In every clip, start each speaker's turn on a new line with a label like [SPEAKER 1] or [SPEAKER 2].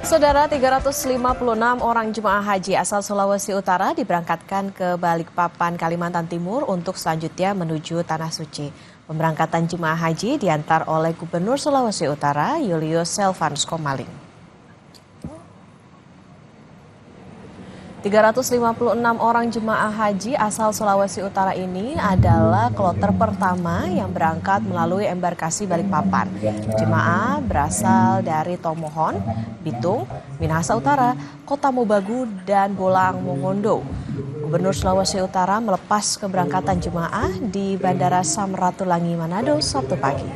[SPEAKER 1] Saudara, 356 orang jemaah haji asal Sulawesi Utara diberangkatkan ke Balikpapan, Kalimantan Timur untuk selanjutnya menuju Tanah Suci. Pemberangkatan jemaah haji diantar oleh Gubernur Sulawesi Utara, Julius Selvan Skomaling. 356 orang jemaah haji asal Sulawesi Utara ini adalah kloter pertama yang berangkat melalui embarkasi Balikpapan. Jemaah berasal dari Tomohon, Bitung, Minahasa Utara, Kota Mobagu, dan Bolang Mongondo. Gubernur Sulawesi Utara melepas keberangkatan jemaah di Bandara Samratulangi Manado Sabtu pagi.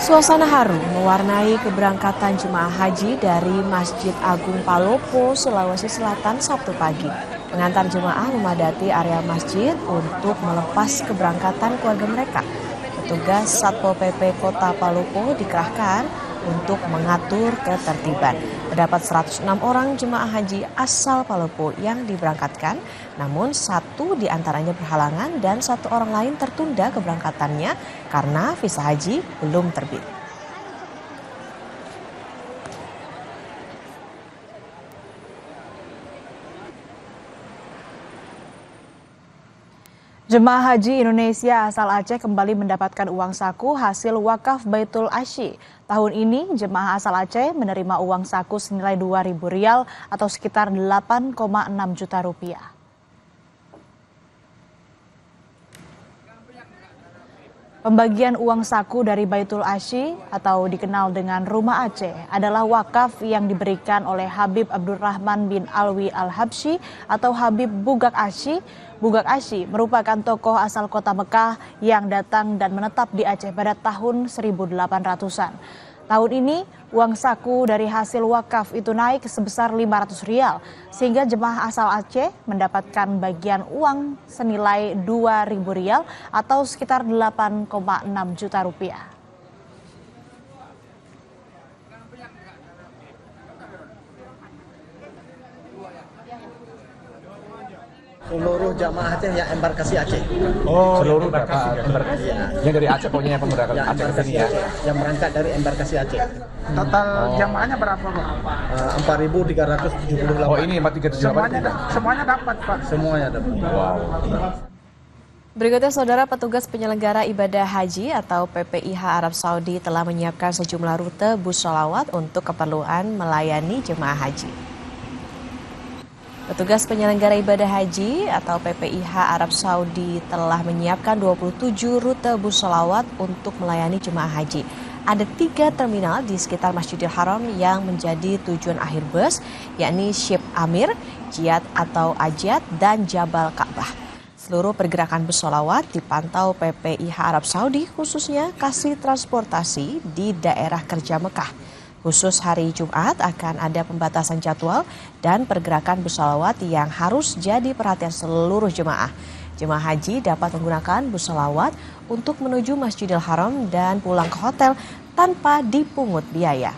[SPEAKER 1] Suasana haru mewarnai keberangkatan jemaah haji dari Masjid Agung Palopo, Sulawesi Selatan Sabtu pagi. Pengantar jemaah memadati area masjid untuk melepas keberangkatan keluarga mereka. Petugas Satpol PP Kota Palopo dikerahkan untuk mengatur ketertiban. Terdapat 106 orang jemaah haji asal Palopo yang diberangkatkan, namun satu diantaranya berhalangan dan satu orang lain tertunda keberangkatannya karena visa haji belum terbit.
[SPEAKER 2] Jemaah Haji Indonesia asal Aceh kembali mendapatkan uang saku hasil wakaf Baitul Asy. Tahun ini jemaah asal Aceh menerima uang saku senilai Rp2.000 atau sekitar 8,6 juta rupiah. Pembagian uang saku dari Baitul Asy atau dikenal dengan Rumah Aceh adalah wakaf yang diberikan oleh Habib Abdurrahman bin Alwi Al-Habsyi atau Habib Bugak Asy. Bugak Asy merupakan tokoh asal kota Mekah yang datang dan menetap di Aceh pada tahun 1800-an. Tahun ini uang saku dari hasil wakaf itu naik sebesar Rp500 sehingga jemaah asal Aceh mendapatkan bagian uang senilai Rp2.000 atau sekitar 8,6 juta rupiah.
[SPEAKER 3] Seluruh jamaah Aceh yang embarkasi Aceh.
[SPEAKER 4] Oh, seluruh embarkasi.
[SPEAKER 3] Ya.
[SPEAKER 4] Yang dari Aceh pokoknya yang berangkat Aceh ke sini ya.
[SPEAKER 3] Yang berangkat dari embarkasi Aceh.
[SPEAKER 5] Total jamaahnya berapa, Pak?
[SPEAKER 3] 4.378.
[SPEAKER 4] Oh, ini 4.378.
[SPEAKER 5] Semuanya dapat, Pak.
[SPEAKER 3] Semuanya dapat.
[SPEAKER 4] Wow.
[SPEAKER 1] Berikutnya, saudara, petugas penyelenggara ibadah haji atau PPIH Arab Saudi telah menyiapkan sejumlah rute bus sholawat untuk keperluan melayani jemaah haji. Petugas penyelenggara ibadah haji atau PPIH Arab Saudi telah menyiapkan 27 rute bus sholawat untuk melayani jemaah haji. Ada 3 terminal di sekitar Masjidil Haram yang menjadi tujuan akhir bus, yakni Ship Amir, Jiyad atau Ajiyad, dan Jabal Ka'bah. Seluruh pergerakan bus sholawat dipantau PPIH Arab Saudi, khususnya kasih transportasi di daerah kerja Mekah. Khusus hari Jumat akan ada pembatasan jadwal dan pergerakan bus sholawat yang harus jadi perhatian seluruh jemaah. Jemaah haji dapat menggunakan bus sholawat untuk menuju Masjidil Haram dan pulang ke hotel tanpa dipungut biaya.